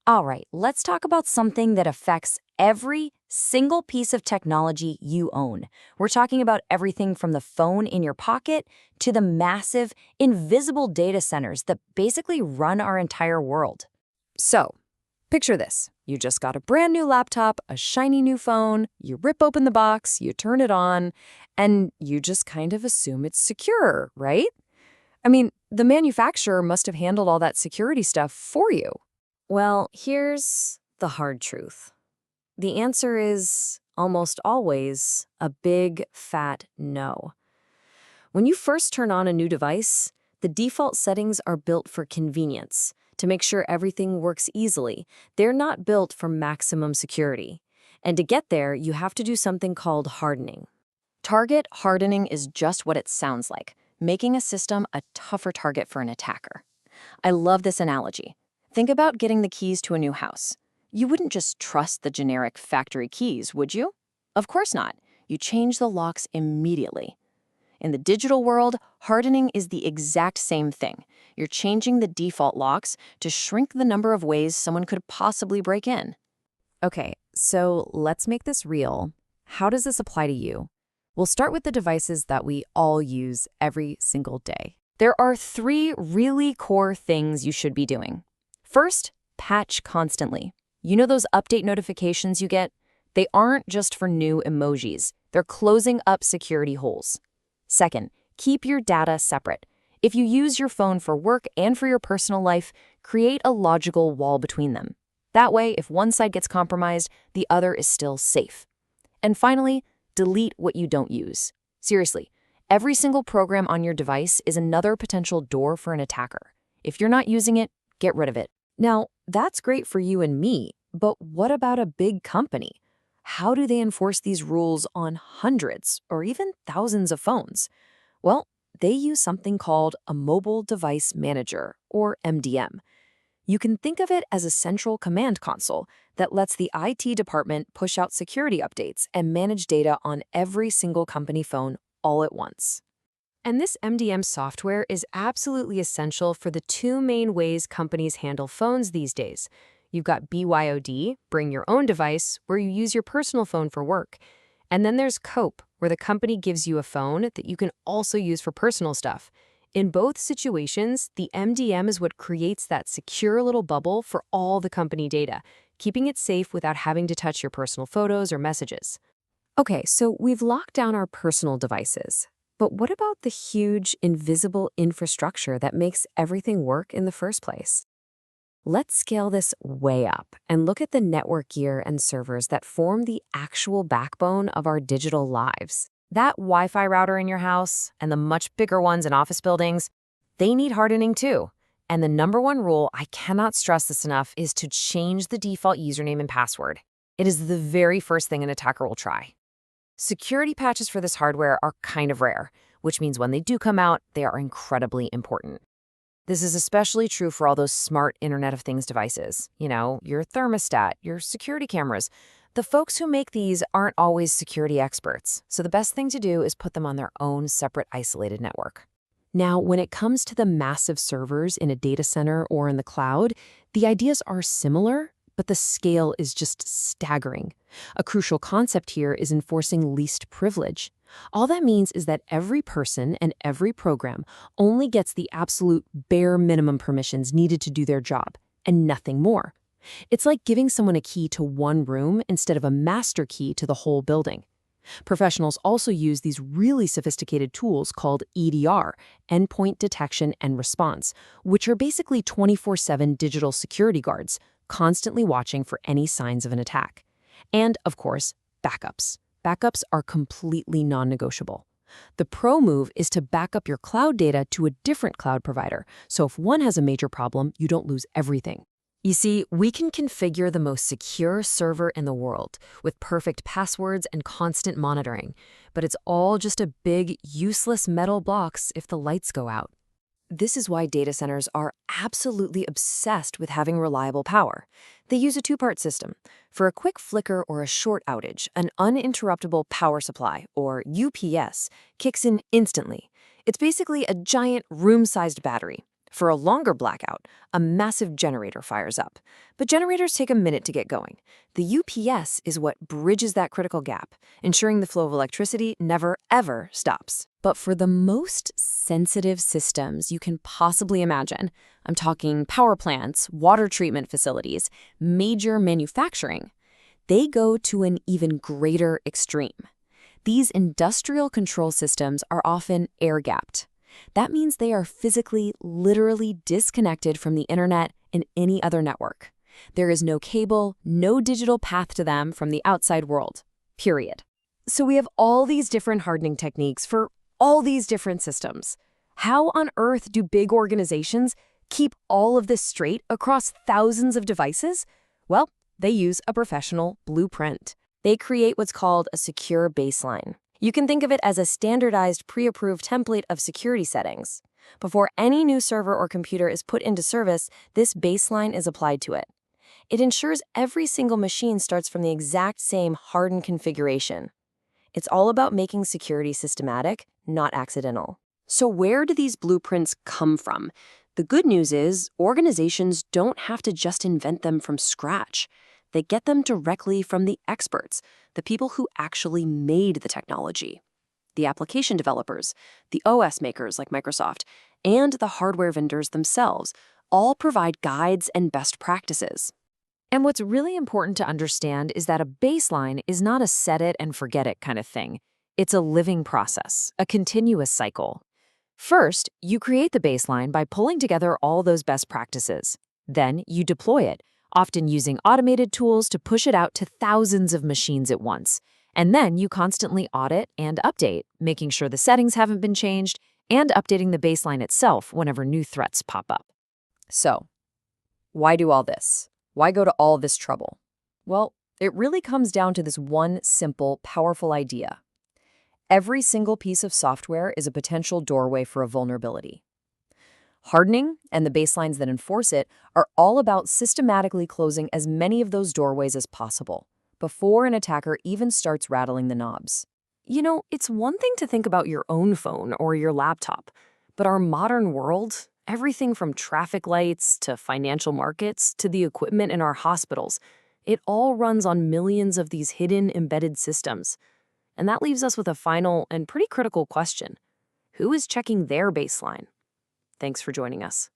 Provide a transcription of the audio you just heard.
All right, let's talk about something that affects every single piece of technology you own. We're talking about everything from the phone in your pocket to the massive, invisible data centers that basically run our entire world. So, picture this. You just got a brand new laptop, a shiny new phone, you rip open the box, you turn it on, and you just kind of assume it's secure, right? I mean, the manufacturer must have handled all that security stuff for you. Well, here's the hard truth. The answer is almost always a big, fat no. When you first turn on a new device, the default settings are built for convenience, to make sure everything works easily. They're not built for maximum security. And to get there, you have to do something called hardening. Target hardening is just what it sounds like, making a system a tougher target for an attacker. I love this analogy. Think about getting the keys to a new house. You wouldn't just trust the generic factory keys, would you? Of course not. You change the locks immediately. In the digital world, hardening is the exact same thing. You're changing the default locks to shrink the number of ways someone could possibly break in. Okay, so let's make this real. How does this apply to you? We'll start with the devices that we all use every single day. There are 3 really core things you should be doing. First, patch constantly. You know those update notifications you get? They aren't just for new emojis. They're closing up security holes. Second, keep your data separate. If you use your phone for work and for your personal life, create a logical wall between them. That way, if one side gets compromised, the other is still safe. And finally, delete what you don't use. Seriously, every single program on your device is another potential door for an attacker. If you're not using it, get rid of it. Now, that's great for you and me, but what about a big company? How do they enforce these rules on hundreds or even thousands of phones? Well, they use something called a mobile device manager, or MDM. You can think of it as a central command console that lets the IT department push out security updates and manage data on every single company phone all at once. And this MDM software is absolutely essential for the 2 main ways companies handle phones these days. You've got BYOD, bring your own device, where you use your personal phone for work. And then there's COPE, where the company gives you a phone that you can also use for personal stuff. In both situations, the MDM is what creates that secure little bubble for all the company data, keeping it safe without having to touch your personal photos or messages. Okay, so we've locked down our personal devices. But what about the huge, invisible infrastructure that makes everything work in the first place? Let's scale this way up and look at the network gear and servers that form the actual backbone of our digital lives. That Wi-Fi router in your house and the much bigger ones in office buildings, they need hardening too. And the number 1 rule, I cannot stress this enough, is to change the default username and password. It is the very first thing an attacker will try. Security patches for this hardware are kind of rare, which means when they do come out, they are incredibly important. This is especially true for all those smart Internet of Things devices. You know, your thermostat, your security cameras. The folks who make these aren't always security experts, so the best thing to do is put them on their own separate isolated network. Now, when it comes to the massive servers in a data center or in the cloud, the ideas are similar, but the scale is just staggering. A crucial concept here is enforcing least privilege. All that means is that every person and every program only gets the absolute bare minimum permissions needed to do their job, and nothing more. It's like giving someone a key to one room instead of a master key to the whole building. Professionals also use these really sophisticated tools called EDR, Endpoint Detection and Response, which are basically 24/7 digital security guards, constantly watching for any signs of an attack. And, of course, backups. Backups are completely non-negotiable. The pro move is to back up your cloud data to a different cloud provider, so if one has a major problem, you don't lose everything. You see, we can configure the most secure server in the world with perfect passwords and constant monitoring, but it's all just a big, useless metal box if the lights go out. This is why data centers are absolutely obsessed with having reliable power. They use a 2-part system. For a quick flicker or a short outage, an uninterruptible power supply, or UPS, kicks in instantly. It's basically a giant room-sized battery. For a longer blackout, a massive generator fires up. But generators take a minute to get going. The UPS is what bridges that critical gap, ensuring the flow of electricity never, ever stops. But for the most sensitive systems you can possibly imagine, I'm talking power plants, water treatment facilities, major manufacturing, they go to an even greater extreme. These industrial control systems are often air-gapped. That means they are physically, literally disconnected from the internet and any other network. There is no cable, no digital path to them from the outside world, period. So we have all these different hardening techniques for all these different systems. How on earth do big organizations keep all of this straight across thousands of devices? Well, they use a professional blueprint. They create what's called a secure baseline. You can think of it as a standardized, pre-approved template of security settings. Before any new server or computer is put into service, this baseline is applied to it. It ensures every single machine starts from the exact same hardened configuration. It's all about making security systematic, not accidental. So where do these blueprints come from? The good news is, organizations don't have to just invent them from scratch. They get them directly from the experts, the people who actually made the technology. The application developers, the OS makers like Microsoft, and the hardware vendors themselves all provide guides and best practices. And what's really important to understand is that a baseline is not a set it and forget it kind of thing. It's a living process, a continuous cycle. First, you create the baseline by pulling together all those best practices. Then you deploy it, often using automated tools to push it out to thousands of machines at once. And then you constantly audit and update, making sure the settings haven't been changed and updating the baseline itself whenever new threats pop up. So, why do all this? Why go to all this trouble? Well, it really comes down to this one simple, powerful idea. Every single piece of software is a potential doorway for a vulnerability. Hardening and the baselines that enforce it are all about systematically closing as many of those doorways as possible before an attacker even starts rattling the knobs. You know, it's one thing to think about your own phone or your laptop, but our modern world, everything from traffic lights to financial markets to the equipment in our hospitals, it all runs on millions of these hidden embedded systems. And that leaves us with a final and pretty critical question. Who is checking their baseline? Thanks for joining us.